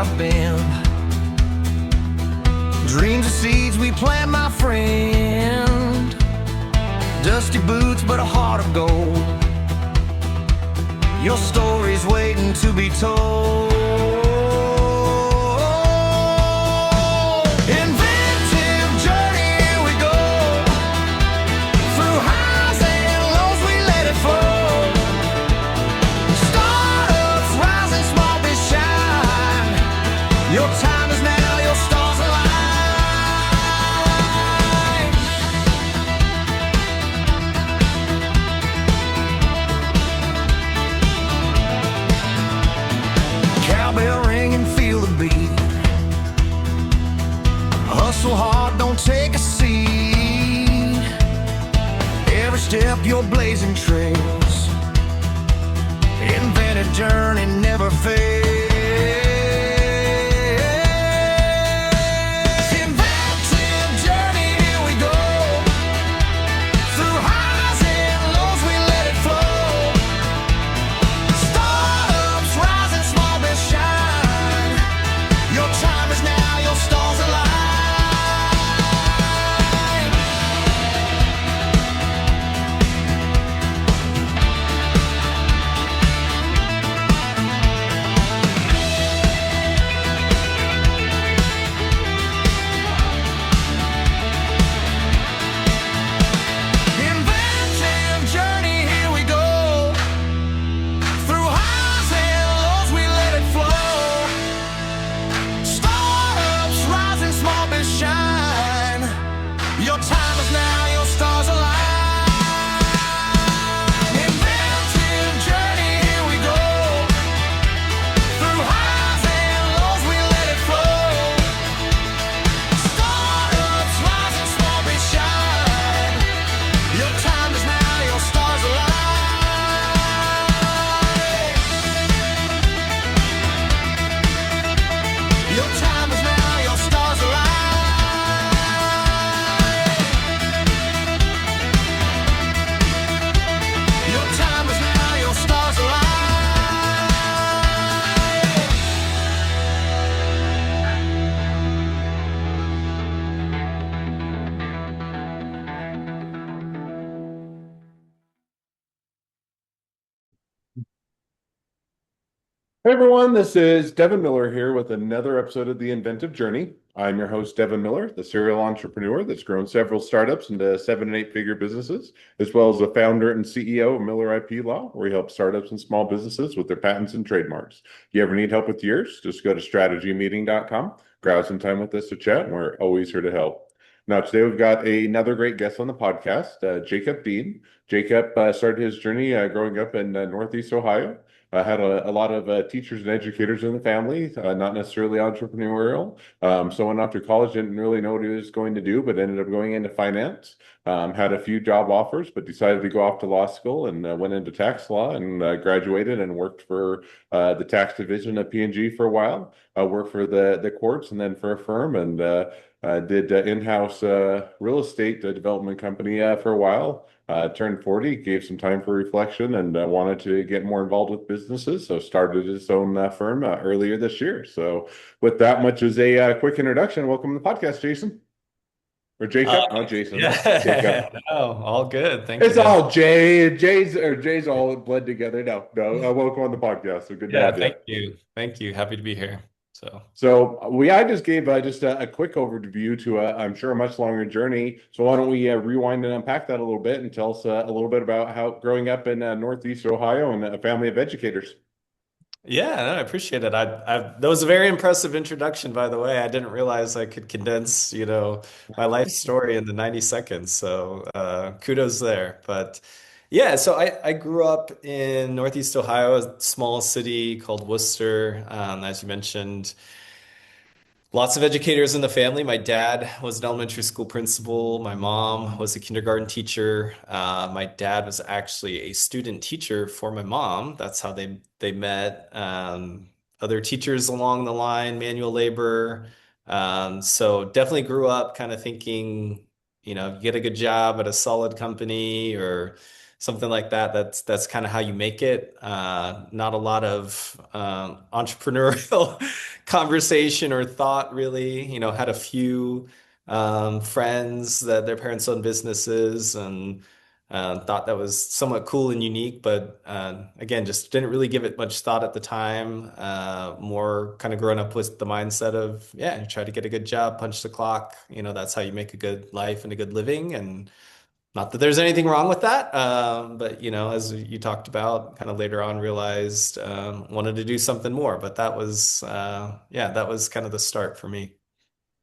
I've been. Dreams are seeds we plant, my friend. Dusty boots, but a heart of gold. Your story's waiting to be told. Inventive journey, here we go. Through highs and lows, we let it flow. Startups rising, small but shine. Your time is now, your stars align. Cowbell ring and feel the beat. Hustle hard, don't take a seat. Every step you're blazing trails. Invented journey never fails. Inventive journey, here we go. Through highs and lows, we let it flow. Startups rising, small but shine. Your time is now, your stars align. Inventive journey, here we go. Through highs and lows, we let it flow. Startups rising, small but shine. Your time is now, your stars align. Inventive journey, here we go. Through highs and lows, we let it flow. Startups rising, small but shine. Your time is now, your stars align. Your time is now, your stars align. Your time is now, your stars align. Hey everyone, this is Devin Miller here with another episode of The Inventive Journey. I'm your host, Devin Miller, the serial entrepreneur that's grown several startups into 7- and 8-figure businesses, as well as the founder and CEO of Miller IP Law, where we help startups and small businesses with their patents and trademarks. If you ever need help with yours, just go to strategymeeting.com, grab some time with us to chat, and we're always here to help. Now, today we've got another great guest on the podcast, Jacob Dean. Jacob started his journey growing up in Northeast Ohio. I had a lot of teachers and educators in the family, not necessarily entrepreneurial. So went off to college, didn't really know what he was going to do, but ended up going into finance. Had a few job offers, but decided to go off to law school and went into tax law and graduated and worked for the tax division of P&G for a while. Worked for the courts and then for a firm and did in-house real estate development company for a while. Turned 40, gave some time for reflection, and wanted to get more involved with businesses. So started his own firm earlier this year. So with that much as a quick introduction, welcome to the podcast, Jason. Or Jacob, not Jason. Yeah. Jacob. Oh, all good. Thank It's you, Devin. all Jay's all bled together. No, welcome on the podcast. So good to Yeah, have you. thank you. Thank you. Happy to be here. So I just gave just a quick overview to I'm sure a much longer journey. So why don't we rewind and unpack that a little bit and tell us a little bit about how growing up in Northeast Ohio and a family of educators. Yeah, no, I appreciate it. that was a very impressive introduction, by the way. I didn't realize I could condense, my life story into 90 seconds. So kudos there. But yeah, so I grew up in Northeast Ohio, a small city called Worcester. As you mentioned, lots of educators in the family. My dad was an elementary school principal. My mom was a kindergarten teacher. My dad was actually a student teacher for my mom. That's how they met. Other teachers along the line, manual labor. So definitely grew up kind of thinking, you get a good job at a solid company or something like that. That's kind of how you make it. Not a lot of entrepreneurial conversation or thought really. Had a few friends that their parents owned businesses and thought that was somewhat cool and unique, but again, just didn't really give it much thought at the time. More kind of growing up with the mindset of, yeah, try to get a good job, punch the clock. That's how you make a good life and a good living. And not that there's anything wrong with that, but as you talked about, kind of later on realized wanted to do something more. But that was, yeah, that was kind of the start for me.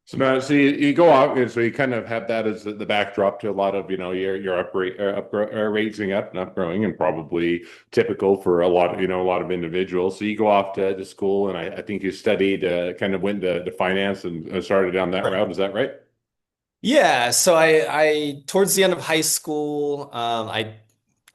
So now, so you go out, and so you kind of have that as the backdrop to a lot of, your raising up and upgrowing, and probably typical for a lot of individuals. So you go off to school, and I think you studied, kind of went to finance and started down that route. Is that right? Yeah, so I towards the end of high school, I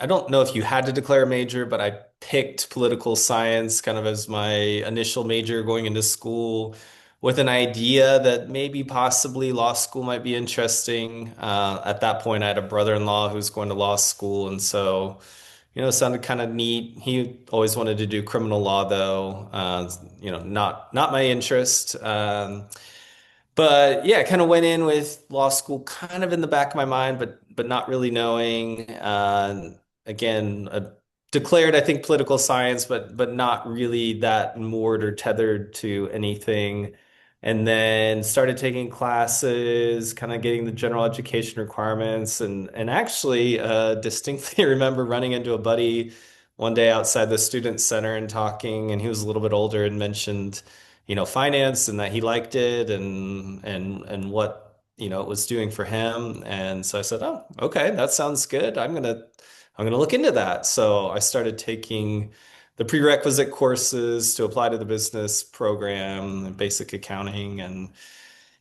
don't know if you had to declare a major, but I picked political science kind of as my initial major going into school with an idea that maybe possibly law school might be interesting. At that point, I had a brother-in-law who was going to law school, and so, it sounded kind of neat. He always wanted to do criminal law, though, not my interest. But yeah, kind of went in with law school kind of in the back of my mind, but not really knowing. Again, declared, I think, political science, but not really that moored or tethered to anything. And then started taking classes, kind of getting the general education requirements, and actually distinctly remember running into a buddy one day outside the student center and talking, and he was a little bit older and mentioned finance and that he liked it and what, it was doing for him. And so I said, "Oh, okay, that sounds good. I'm gonna look into that." So I started taking the prerequisite courses to apply to the business program, basic accounting and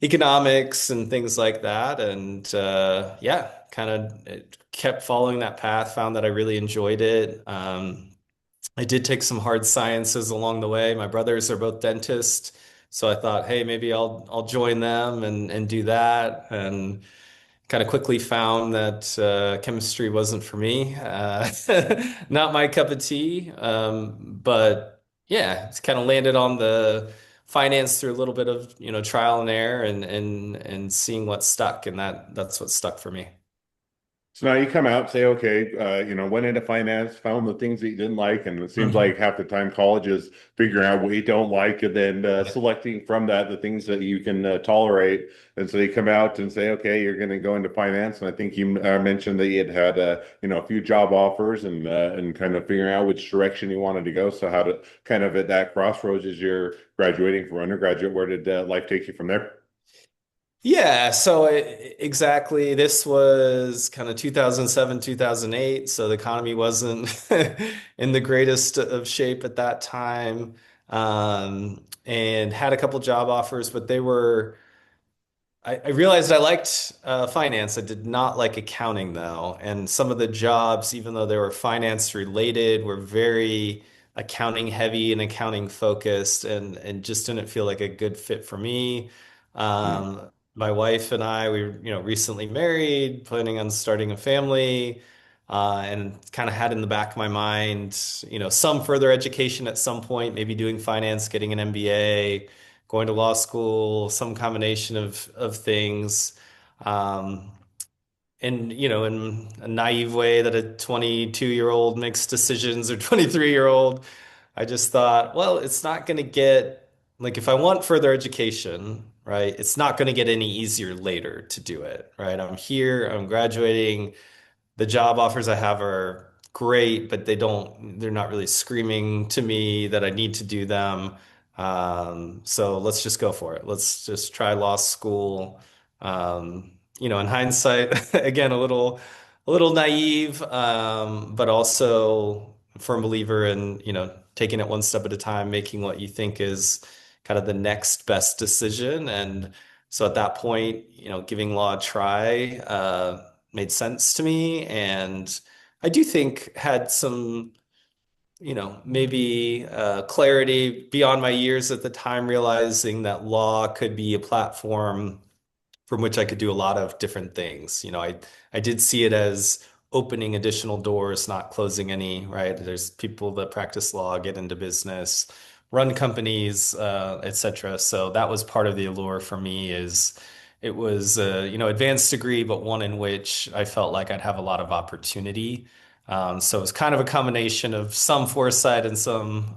economics and things like that. And yeah, kind of kept following that path, found that I really enjoyed it. I did take some hard sciences along the way. My brothers are both dentists, so I thought, hey, maybe I'll join them and do that. And kind of quickly found that chemistry wasn't for me, not my cup of tea. But yeah, it's kind of landed on the finance through a little bit of trial and error and seeing what stuck, and that's what stuck for me. So now you come out, say, okay, went into finance, found the things that you didn't like, and it seems Mhm. like half the time college is figuring out what you don't like and then selecting from that the things that you can tolerate. And so you come out and say, okay, you're going to go into finance. And I think you mentioned that you had a few job offers and kind of figuring out which direction you wanted to go. So how to kind of at that crossroads as you're graduating from undergraduate, where did life take you from there? Yeah, so exactly. This was kind of 2007, 2008. So the economy wasn't in the greatest of shape at that time. And had a couple job offers, but they were I realized I liked finance. I did not like accounting though. And some of the jobs, even though they were finance related, were very accounting heavy and accounting focused and just didn't feel like a good fit for me. Hmm. My wife and I, we were, recently married, planning on starting a family, and kind of had in the back of my mind, some further education at some point, maybe doing finance, getting an MBA, going to law school, some combination of things. Um, and in a naive way that a 22-year-old makes decisions or 23-year-old, I just thought, well, it's not going to get like if I want further education, right? It's not going to get any easier later to do it, right? I'm here, I'm graduating, the job offers I have are great, but they're not really screaming to me that I need to do them. So let's just go for it. Let's just try law school. In hindsight, again, a little naive, but also a firm believer in, taking it one step at a time, making what you think is kind of the next best decision. And so at that point, giving law a try, made sense to me. And I do think had some, maybe clarity beyond my years at the time, realizing that law could be a platform from which I could do a lot of different things. I did see it as opening additional doors, not closing any, right? There's people that practice law, get into business, run companies, etc. So that was part of the allure for me is it was advanced degree, but one in which I felt like I'd have a lot of opportunity. So it was kind of a combination of some foresight and some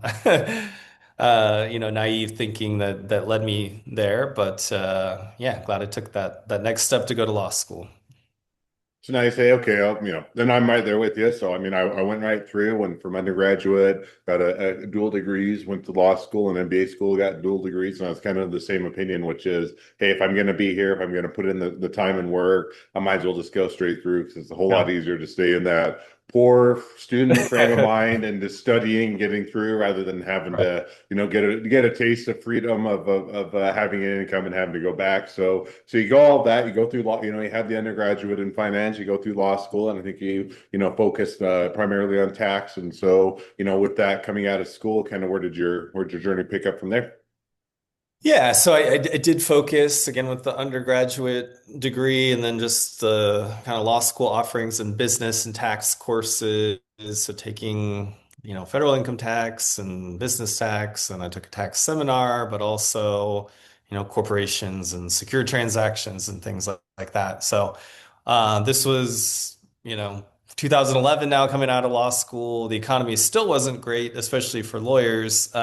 naive thinking that led me there. But yeah, glad I took that next step to go to law school. So now you say, okay, then I'm right there with you. So, I mean, I went right through, went from undergraduate, got a dual degrees, went to law school and MBA school, got dual degrees. And I was kind of the same opinion, which is, hey, if I'm going to be here, if I'm going to put in the time and work, I might as well just go straight through because it's a whole lot Yeah. easier to stay in that poor student frame of mind and just studying, getting through rather than having Right. to, get a taste of freedom of having an income and having to go back. So you go all that, you go through law, you have the undergraduate in finance, you go through law school, and I think you focused primarily on tax. And so, with that coming out of school, kind of where'd your journey pick up from there? Yeah, so I did focus again with the undergraduate degree and then just the kind of law school offerings and business and tax courses. So taking, federal income tax and business tax, and I took a tax seminar, but also, corporations and secure transactions and things like that. So this was, 2011 now coming out of law school. The economy still wasn't great, especially for lawyers.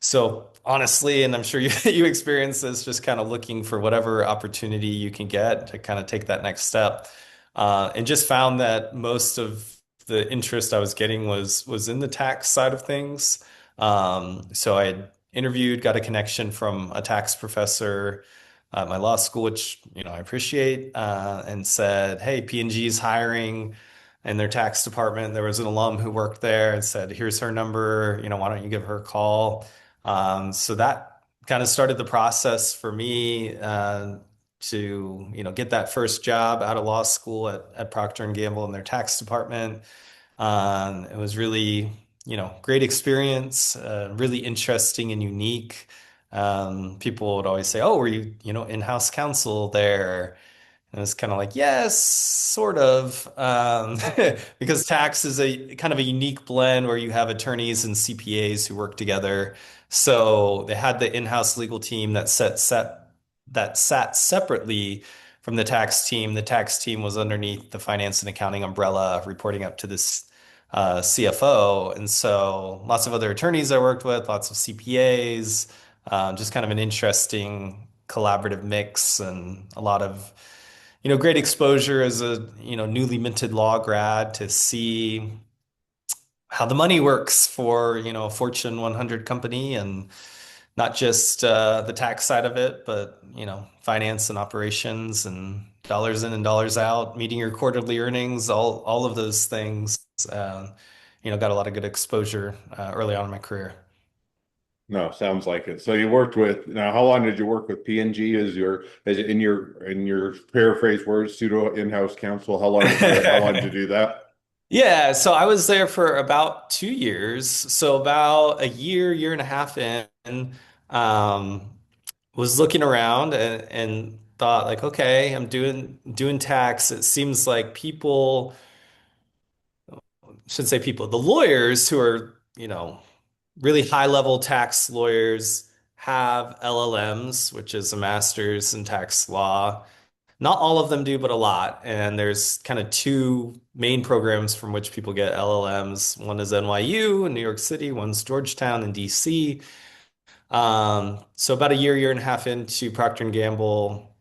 So honestly, and I'm sure you you experience this, just kind of looking for whatever opportunity you can get to kind of take that next step, and just found that most of the interest I was getting was in the tax side of things. So I had interviewed, got a connection from a tax professor at my law school, which I appreciate, and said, "Hey, P&G is hiring." In their tax department, there was an alum who worked there and said, "Here's her number. Why don't you give her a call?" So that kind of started the process for me to, get that first job out of law school at Procter and Gamble in their tax department. It was really, great experience, really interesting and unique. People would always say, "Oh, were you, in-house counsel there?" And it's kind of like, yes, sort of, because tax is a kind of a unique blend where you have attorneys and CPAs who work together. So they had the in-house legal team that sat separately from the tax team. The tax team was underneath the finance and accounting umbrella, reporting up to this CFO. And so lots of other attorneys I worked with, lots of CPAs, just kind of an interesting collaborative mix and a lot of great exposure as a, newly minted law grad to see how the money works for, a Fortune 100 company and not just the tax side of it, but, finance and operations and dollars in and dollars out, meeting your quarterly earnings, all of those things, got a lot of good exposure early on in my career. No, sounds like it. So you worked with now. How long did you work with P&G as in your paraphrase words, pseudo in-house counsel? How long did you do that? Yeah, so I was there for about 2 years. So about a year and a half in, um, was looking around and thought like, okay, I'm doing tax. It seems like people, shouldn't say people, the lawyers who are, really high level tax lawyers have LLMs, which is a master's in tax law. Not all of them do, but a lot. And there's kind of two main programs from which people get LLMs. One is NYU in New York City, one's Georgetown in DC. So about a year and a half into Procter and Gamble,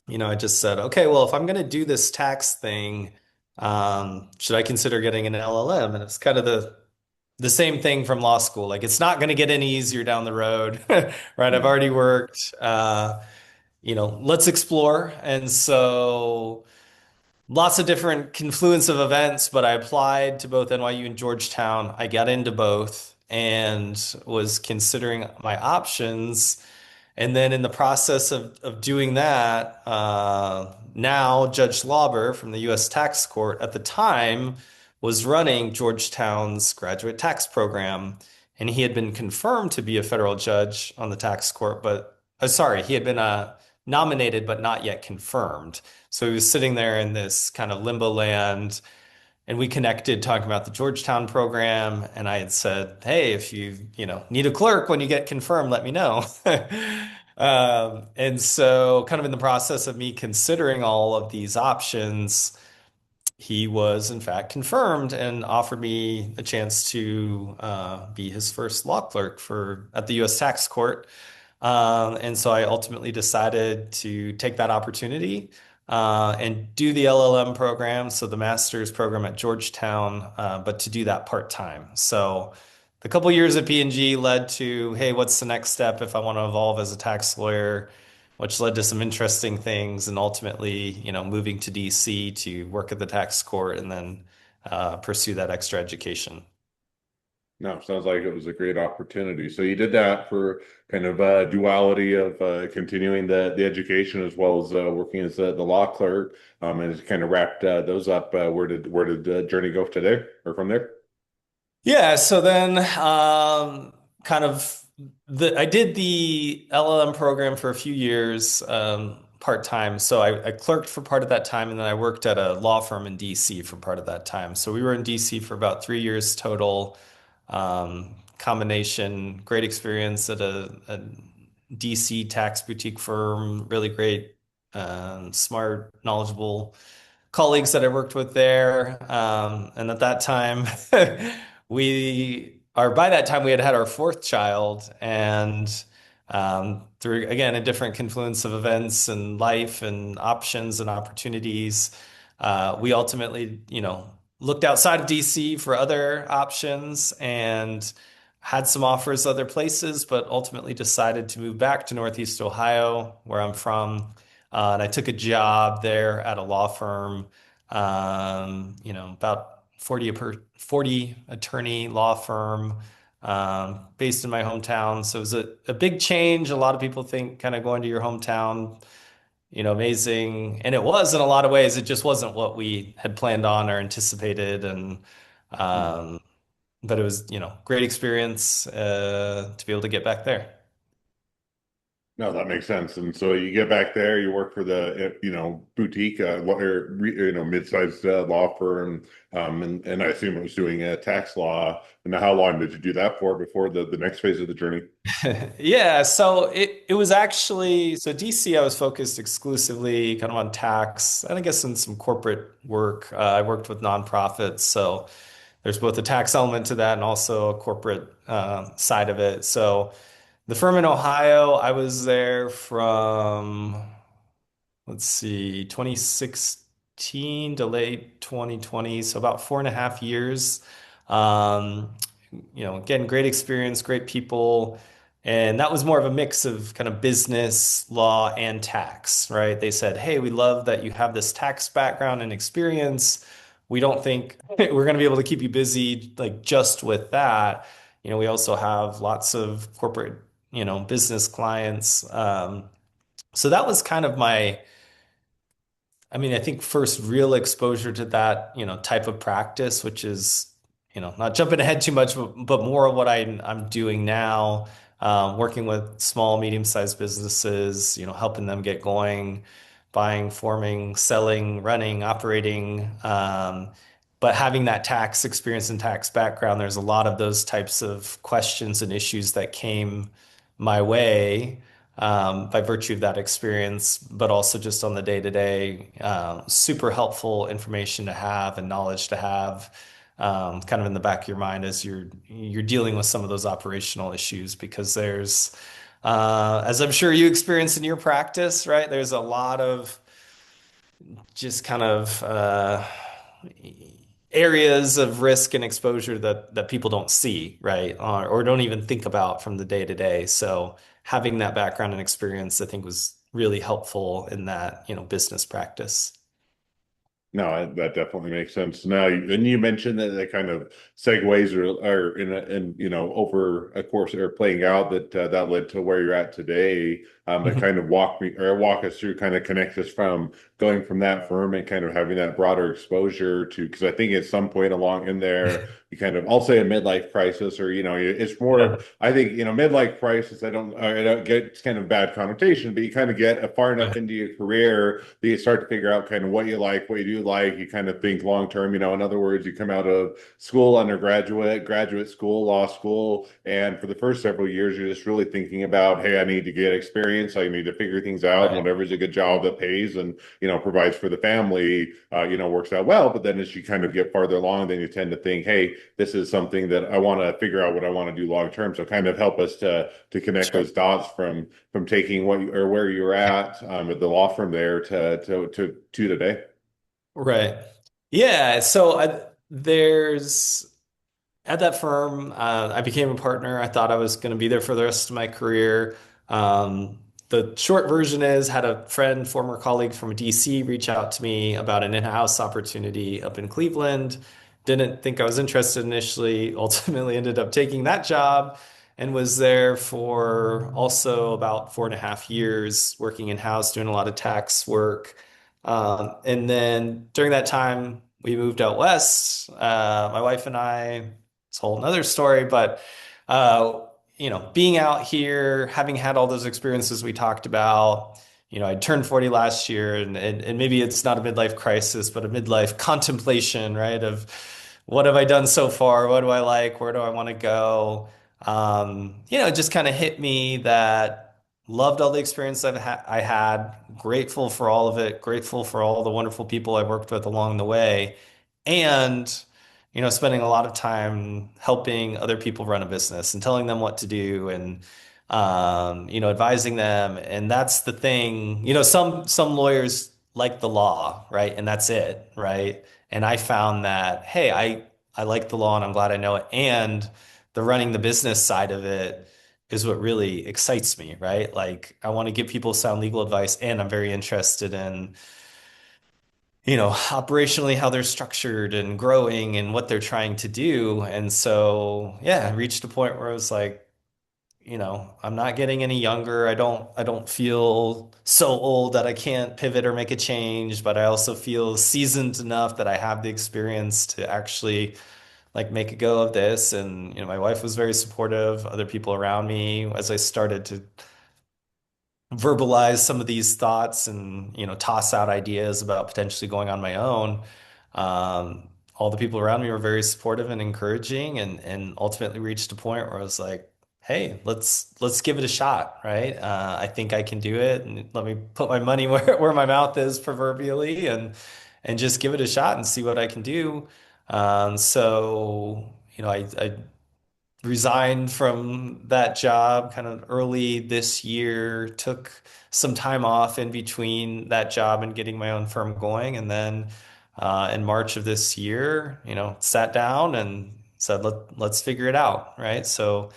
I just said, okay, well, if I'm going to do this tax thing, should I consider getting an LLM? And it's kind of the same thing from law school. Like it's not going to get any easier down the road, right? I've Hmm. already worked. Let's explore. And so lots of different confluence of events, but I applied to both NYU and Georgetown. I got into both and was considering my options. And then in the process of doing that, now Judge Lauber from the U.S. Tax Court at the time was running Georgetown's graduate tax program. And he had been confirmed to be a federal judge on the tax court, but sorry, he had been nominated but not yet confirmed. So he was sitting there in this kind of limbo land, and we connected talking about the Georgetown program. And I had said, hey, if you need a clerk when you get confirmed, let me know. And so kind of in the process of me considering all of these options, he was in fact confirmed and offered me a chance to be his first law clerk for at the U.S. Tax Court. And so I ultimately decided to take that opportunity and do the LLM program, so the master's program at Georgetown, but to do that part-time. So the couple years at P&G led to, hey, what's the next step if I want to evolve as a tax lawyer? Which led to some interesting things, and ultimately, moving to DC to work at the tax court and then pursue that extra education. No, sounds like it was a great opportunity. So you did that for kind of a duality of continuing the education as well as working as the law clerk, and it's kind of wrapped those up. Where did the journey go today or from there? Yeah, so then kind of I did the LLM program for a few years part-time. So I clerked for part of that time, and then I worked at a law firm in DC for part of that time. So we were in DC for about 3 years total. Combination, great experience at a DC tax boutique firm, really great, smart, knowledgeable colleagues that I worked with there. And at that time, by that time, we had had our fourth child. And through, again, a different confluence of events and life and options and opportunities, we ultimately, looked outside of DC for other options and had some offers other places, but ultimately decided to move back to Northeast Ohio, where I'm from. And I took a job there at a law firm, about 40 attorney law firm, based in my hometown. So it was a big change. A lot of people think kind of going to your hometown, amazing. And it was in a lot of ways. It just wasn't what we had planned on or anticipated. And, but it was, great experience, to be able to get back there. No, that makes sense. And so you get back there, you work for the, boutique, mid-sized law firm, and I assume it was doing tax law. And how long did you do that for before the next phase of the journey? Yeah, so it was actually so DC. I was focused exclusively kind of on tax, and I guess in some corporate work. I worked with nonprofits, so there's both a tax element to that and also a corporate side of it. So the firm in Ohio, I was there from, let's see, 2016 to late 2020, so about 4.5 years. Um, again, great experience, great people. And that was more of a mix of kind of business, law, and tax, right? They said, hey, we love that you have this tax background and experience. We don't think we're going to be able to keep you busy like just with that. We also have lots of corporate, business clients. So that was kind of I think first real exposure to that, type of practice, which is, not jumping ahead too much, but more of what I'm doing now, working with small, medium-sized businesses, helping them get going, buying, forming, selling, running, operating. But having that tax experience and tax background, there's a lot of those types of questions and issues that came my way by virtue of that experience, but also just on the day-to-day, super helpful information to have and knowledge to have, kind of in the back of your mind as you're dealing with some of those operational issues, because there's, as I'm sure you experience in your practice, right? There's a lot of just kind of areas of risk and exposure that people don't see, right? Or don't even think about from the day to day. So having that background and experience, I think, was really helpful in that, business practice. No, that definitely makes sense. Now, and you mentioned that kind of segues or over a course or playing out that led to where you're at today. but Mhm. kind of walk us through, kind of connect us from going from that firm and kind of having that broader exposure to, because I think at some point along in there, you kind of, I'll say a midlife crisis, or, it's more, Yeah. I think, midlife crisis, I don't get, it's kind of bad connotation, but you kind of get far enough Right. into your career that you start to figure out kind of what you like, what you do like. You kind of think long term, in other words, you come out of school, undergraduate, graduate school, law school, and for the first several years, you're just really thinking about, hey, I need to get experience, I need to figure things out, and Right. whatever's a good job that pays and provides for the family, works out well. But then as you kind of get farther along, then you tend to think, hey, this is something that I want to figure out what I want to do long term. So kind of help us to connect Sure. those dots from taking or where you're at the law firm there to today. Right. Yeah. So there's at that firm, I became a partner. I thought I was going to be there for the rest of my career. The short version is, had a friend, former colleague from DC, reach out to me about an in-house opportunity up in Cleveland. Didn't think I was interested initially. Ultimately, ended up taking that job and was there for also about 4.5 years, working in-house, doing a lot of tax work. And then during that time, we moved out west. My wife and I, it's a whole nother story, but uh, being out here, having had all those experiences we talked about, I turned 40 last year, and maybe it's not a midlife crisis, but a midlife contemplation, right? Of what have I done so far? What do I like? Where do I want to go? It just kind of hit me that loved all the experience I had, grateful for all of it, grateful for all the wonderful people I worked with along the way, and spending a lot of time helping other people run a business and telling them what to do and advising them. And that's the thing. Some lawyers like the law, right? And that's it, right? And I found that, hey, I like the law and I'm glad I know it. And the running the business side of it is what really excites me, right? Like I want to give people sound legal advice and I'm very interested in operationally how they're structured and growing and what they're trying to do. And so, yeah, I reached a point where I was like, I'm not getting any younger. I don't feel so old that I can't pivot or make a change, but I also feel seasoned enough that I have the experience to actually like make a go of this. And, my wife was very supportive, other people around me as I started to verbalize some of these thoughts and toss out ideas about potentially going on my own. All the people around me were very supportive and encouraging, and ultimately reached a point where I was like, hey, let's give it a shot, right? I think I can do it, and let me put my money where my mouth is proverbially, and just give it a shot and see what I can do. So I resigned from that job kind of early this year, took some time off in between that job and getting my own firm going. And then in March of this year, sat down and said, let's figure it out. Right. So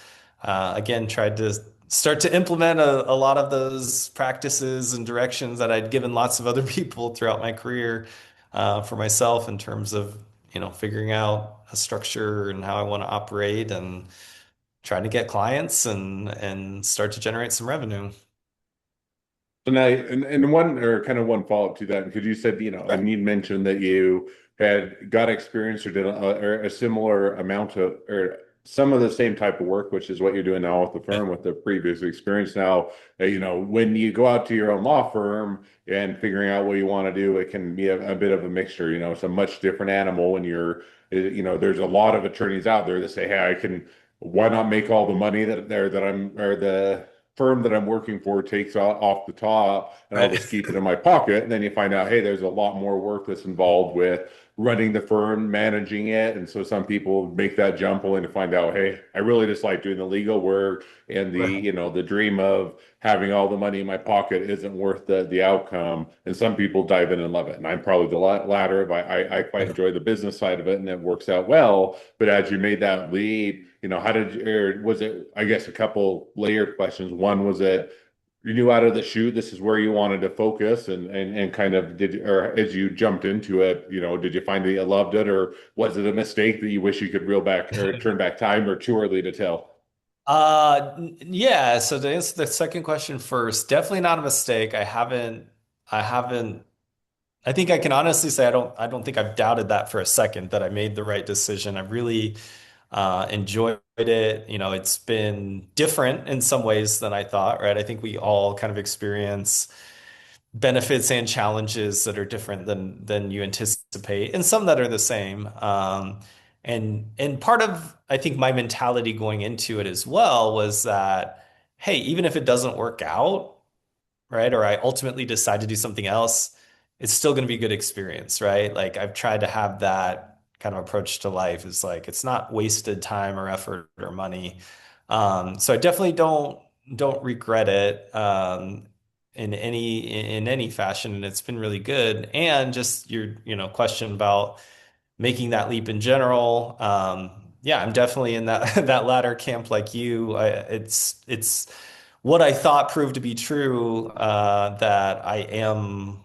again, tried to start to implement a lot of those practices and directions that I'd given lots of other people throughout my career for myself in terms of figuring out a structure and how I want to operate and trying to get clients and start to generate some revenue. So now, and one or kind of one follow-up to that, because you said, Sure. and you mentioned that you had got experience or did or a similar amount of, or some of the same type of work, which is what you're doing now with the Yeah. firm with the previous experience. Now, when you go out to your own law firm and figuring out what you want to do, it can be a bit of a mixture. It's a much different animal when there's a lot of attorneys out there that say, hey, why not make all the money that I'm, or the firm that I'm working for takes off the top, and I'll Right. just keep it in my pocket. And then you find out, hey, there's a lot more work that's involved with running the firm, managing it. And so some people make that jump only to find out, hey, I really just like doing the legal work, and the, Right. the dream of having all the money in my pocket isn't worth the outcome. And some people dive in and love it. And I'm probably the latter. Of I quite Yeah. enjoy the business side of it, and it works out well. But as you made that leap, how did you, or was it, I guess, a couple layered questions. One, was it you knew out of the chute this is where you wanted to focus, and kind of or as you jumped into it, did you find that you loved it, or was it a mistake that you wish you could reel back or turn back time, or too early to tell? Yeah, so to answer the second question first, definitely not a mistake. I haven't I think I can honestly say I don't think I've doubted that for a second that I made the right decision. I really enjoyed it. It's been different in some ways than I thought, right? I think we all kind of experience benefits and challenges that are different than you anticipate, and some that are the same. And part of I think my mentality going into it as well was that, hey, even if it doesn't work out, right? Or I ultimately decide to do something else, it's still going to be a good experience, right? Like I've tried to have that kind of approach to life is like it's not wasted time or effort or money. So I definitely don't regret it in any fashion, and it's been really good. And just your question about making that leap in general. Yeah, I'm definitely in that that latter camp like you. It's what I thought proved to be true, that I am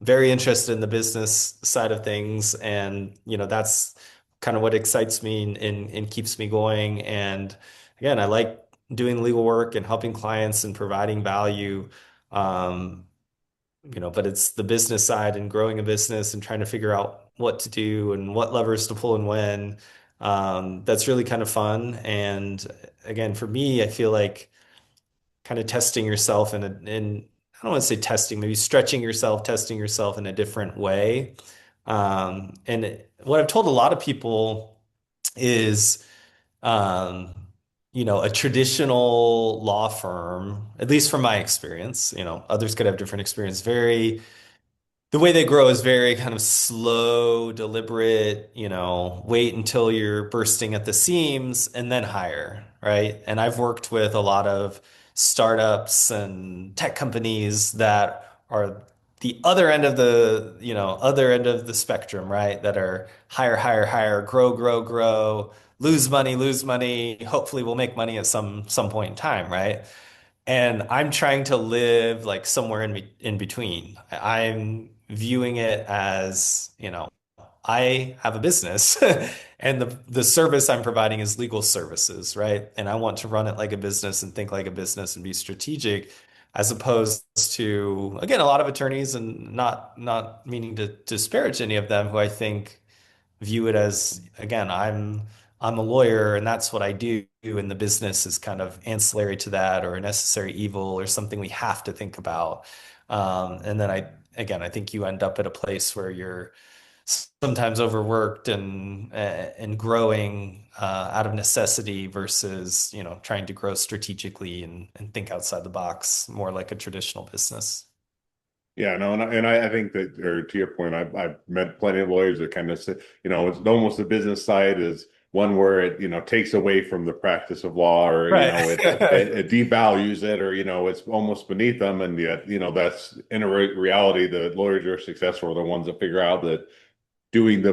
very interested in the business side of things, and that's kind of what excites me and keeps me going. And again, I like doing legal work and helping clients and providing value. Um, but it's the business side and growing a business and trying to figure out what to do and what levers to pull and when. That's really kind of fun. And again, for me, I feel like kind of testing yourself in I don't want to say testing, maybe stretching yourself, testing yourself in a different way. And what I've told a lot of people is, um, a traditional law firm, at least from my experience, others could have different experience, the way they grow is very kind of slow, deliberate, wait until you're bursting at the seams and then hire, right? And I've worked with a lot of startups and tech companies that are the other end of the spectrum, right? That are hire, hire, hire, grow, grow, grow, lose money. Hopefully we'll make money at some point in time, right? And I'm trying to live like somewhere in between. I'm viewing it as, I have a business and the service I'm providing is legal services, right? And I want to run it like a business and think like a business and be strategic as opposed to, again, a lot of attorneys, and not meaning to disparage any of them, who I think view it as, again, I'm a lawyer and that's what I do, and the business is kind of ancillary to that or a necessary evil or something we have to think about. And then I think you end up at a place where you're sometimes overworked and growing out of necessity versus trying to grow strategically and think outside the box more like a traditional business. Yeah, no, and I think that, or to your point, I've met plenty of lawyers that kind of say, it's almost the business side is one where it, takes away from the practice of law, or, Right. it devalues it, or, it's almost beneath them. And yet, that's in a reality, the lawyers who are successful are the ones that figure out that doing the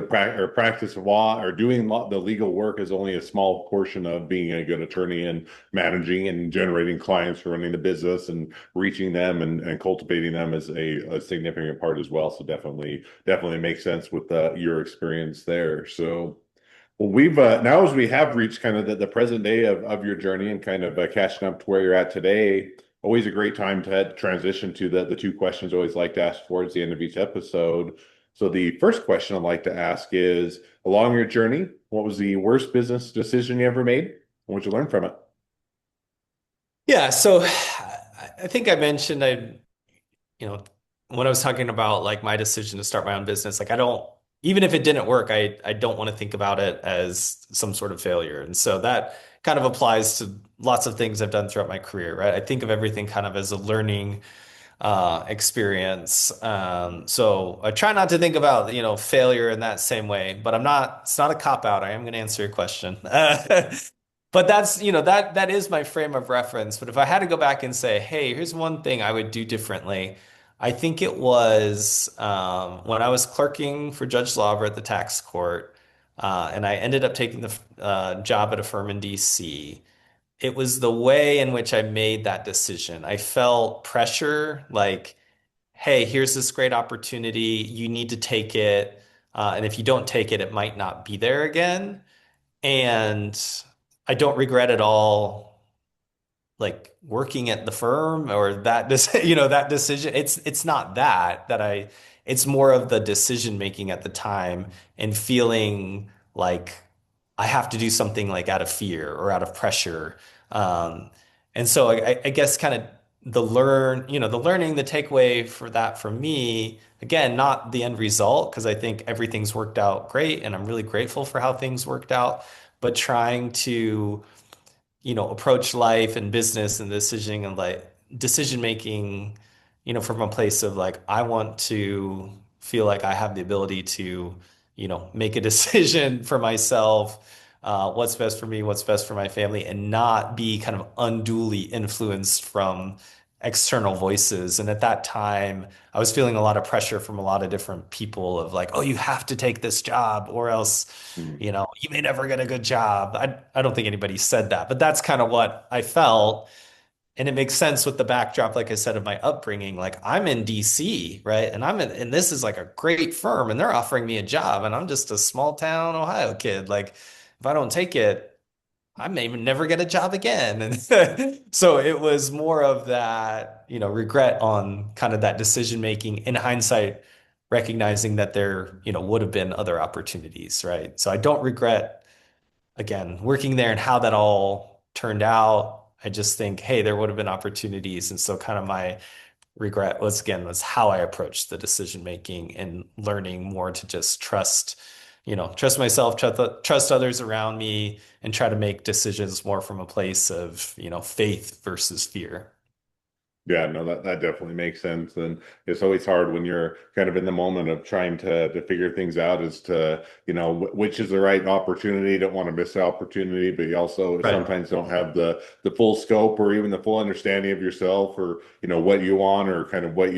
practice of law or doing the legal work is only a small portion of being a good attorney, and managing and generating clients, running the business and reaching them and cultivating them is a significant part as well. So definitely makes sense with your experience there. So well, we've now as we have reached kind of the present day of your journey and kind of catching up to where you're at today, always a great time to transition to the two questions I always like to ask towards the end of each episode. So the first question I'd like to ask is, along your journey, what was the worst business decision you ever made? And what'd you learn from it? Yeah, so I think I mentioned you know, when I was talking about like my decision to start my own business, like I don't, even if it didn't work, I don't want to think about it as some sort of failure. And so that kind of applies to lots of things I've done throughout my career, right? I think of everything kind of as a learning experience. So I try not to think about, failure in that same way, but it's not a cop out. I am going to answer your question. But that's, that is my frame of reference. But if I had to go back and say, hey, here's one thing I would do differently, I think it was when I was clerking for Judge Lauber at the tax court, and I ended up taking the job at a firm in DC. It was the way in which I made that decision. I felt pressure, like, hey, here's this great opportunity. You need to take it. And if you don't take it, it might not be there again. And I don't regret at all like working at the firm or that that decision. It's not that I it's more of the decision making at the time and feeling like I have to do something like out of fear or out of pressure. Um, and so I guess kind of the learning, the takeaway for that for me, again, not the end result, because I think everything's worked out great and I'm really grateful for how things worked out, but trying to approach life and business and decision making, from a place of like, I want to feel like I have the ability to, make a decision for myself, what's best for me, what's best for my family, and not be kind of unduly influenced from external voices. And at that time, I was feeling a lot of pressure from a lot of different people of like, oh, you have to take this job or else Mhm. you may never get a good job. I don't think anybody said that, but that's kind of what I felt. And it makes sense with the backdrop, like I said, of my upbringing. Like I'm in DC, right? And this is like a great firm and they're offering me a job and I'm just a small town Ohio kid. Like if I don't take it, I may even never get a job again. And so it was more of that, regret on kind of that decision making in hindsight, recognizing that there, would have been other opportunities, right? So I don't regret, again, working there and how that all turned out. I just think, hey, there would have been opportunities. And so kind of my regret was how I approached the decision making and learning more to just trust myself, trust others around me, and try to make decisions more from a place of, faith versus fear. Yeah, no, that definitely makes sense. And it's always hard when you're kind of in the moment of trying to figure things out as to, which is the right opportunity. Don't want to miss the opportunity, but you also Right. sometimes don't have the full scope or even the full understanding of yourself or, what you want or kind of what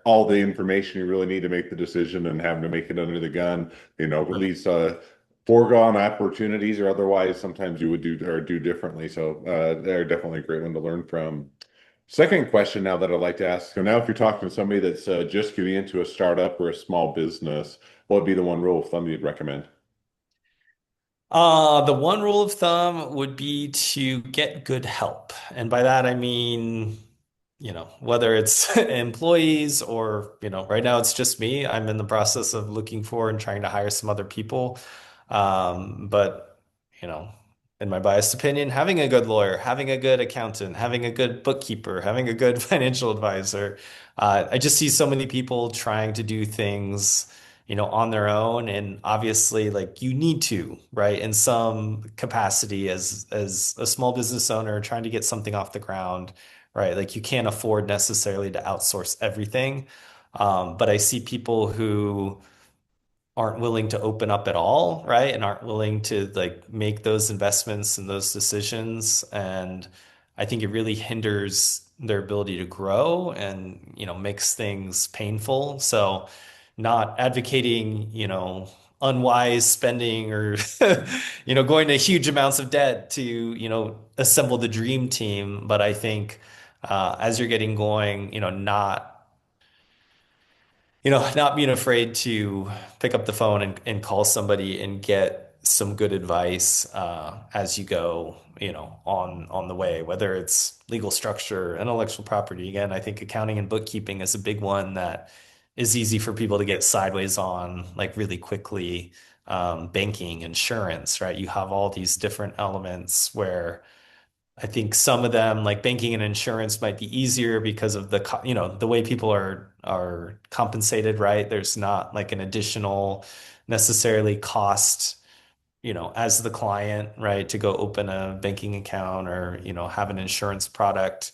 all the information you really need to make the decision and having to make it under the gun, at least foregone opportunities or otherwise sometimes you would do differently. So they're definitely a great one to learn from. Second question now that I'd like to ask. So now if you're talking to somebody that's just getting into a startup or a small business, what would be the one rule of thumb you'd recommend? The one rule of thumb would be to get good help. And by that, I mean, whether it's employees or, right now it's just me. I'm in the process of looking for and trying to hire some other people. But, you know, in my biased opinion, having a good lawyer, having a good accountant, having a good bookkeeper, having a good financial advisor. I just see so many people trying to do things on their own. And obviously, like you need to, right, in some capacity as a small business owner trying to get something off the ground, right? Like you can't afford necessarily to outsource everything. But I see people who aren't willing to open up at all, right? And aren't willing to like make those investments and those decisions. And I think it really hinders their ability to grow and, makes things painful. So not advocating, unwise spending or, going to huge amounts of debt to, assemble the dream team. But I think as you're getting going, not being afraid to pick up the phone and call somebody and get some good advice as you go, on the way, whether it's legal structure, intellectual property. Again, I think accounting and bookkeeping is a big one that is easy for people to get sideways on, like really quickly. Banking, insurance, right? You have all these different elements where I think some of them, like banking and insurance, might be easier because of the way people are compensated, right? There's not like an additional necessarily cost, as the client, right, to go open a banking account or, have an insurance product,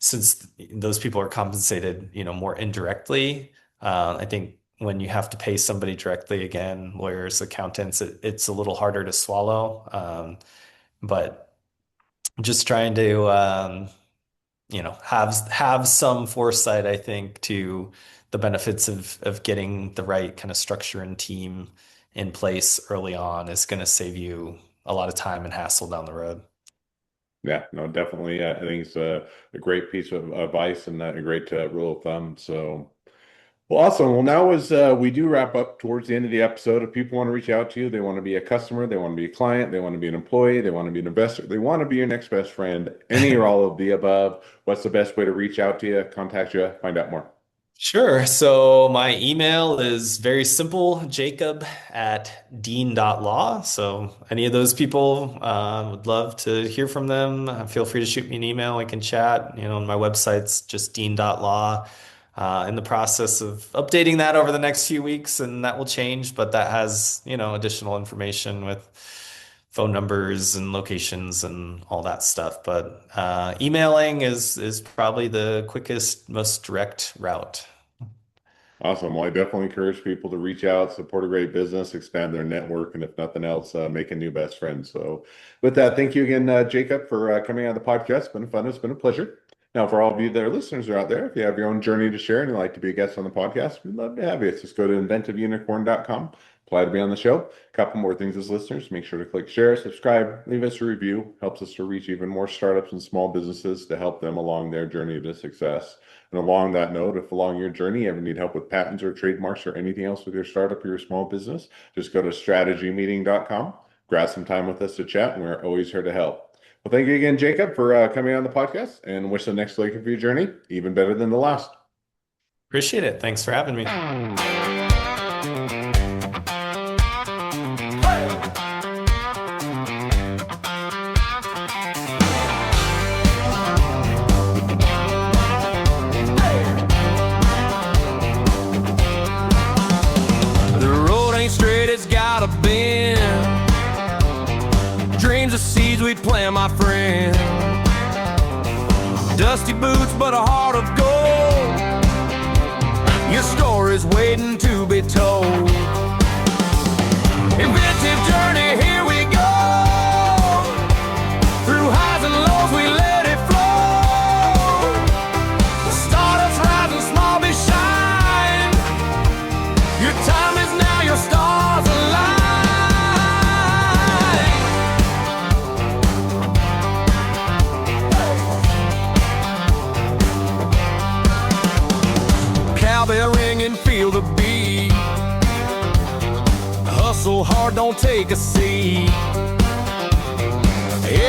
since those people are compensated, more indirectly. I think when you have to pay somebody directly, again, lawyers, accountants, it's a little harder to swallow. But just trying to have some foresight, I think, to the benefits of getting the right kind of structure and team in place early on is going to save you a lot of time and hassle down the road. Yeah, no, definitely. I think it's a great piece of advice and a great rule of thumb. So Well, awesome. Well, now as we do wrap up towards the end of the episode, if people want to reach out to you, they want to be a customer, they want to be a client, they want to be an employee, they want to be an investor, they want to be your next best friend, any or all of the above, what's the best way to reach out to you, contact you, find out more? Sure. So my email is very simple, jacob@dean.law. So any of those people would love to hear from them. Feel free to shoot me an email. We can chat. My website's just dean.law. In the process of updating that over the next few weeks, and that will change, but that has, additional information with phone numbers and locations and all that stuff. But emailing is probably the quickest, most direct route. Awesome. Well, I definitely encourage people to reach out, support a great business, expand their network, and if nothing else, make a new best friend. So, with that, thank you again, Jacob, for coming on the podcast. It's been fun. It's been a pleasure. Now, for all of you that are listeners are out there, if you have your own journey to share and you'd like to be a guest on the podcast, we'd love to have you. Just go to inventiveunicorn.com, apply to be on the show. A couple more things as listeners. Make sure to click share, subscribe, leave us a review. Helps us to reach even more startups and small businesses to help them along their journey to success. And along that note, if along your journey you ever need help with patents or trademarks or anything else with your startup or your small business, just go to strategymeeting.com, grab some time with us to chat, and we're always here to help. Well, thank you again, Jacob, for coming on the podcast, and wish the next leg of your journey even better than the last. Appreciate it. Thanks for having me. The road ain't straight, it's got a bend. Dreams of seeds we plant, my friend. Dusty boots, but a heart of gold. Your story's waiting to be told. Inventive journey, here we go. Through highs and lows, we let it flow. The startups rising, small be shine. Your time is now, your stars align. Cowbell ring and feel the beat. Hustle hard, don't take a seat.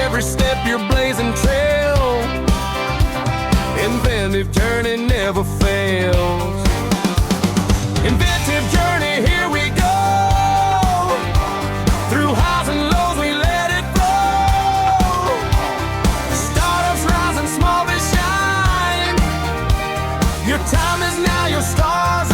Every step you're blazing trail. Inventive journey never fails. Inventive journey, here we go. Through highs and lows, we let it flow. Startups rising, small but shine. Your time is now, your stars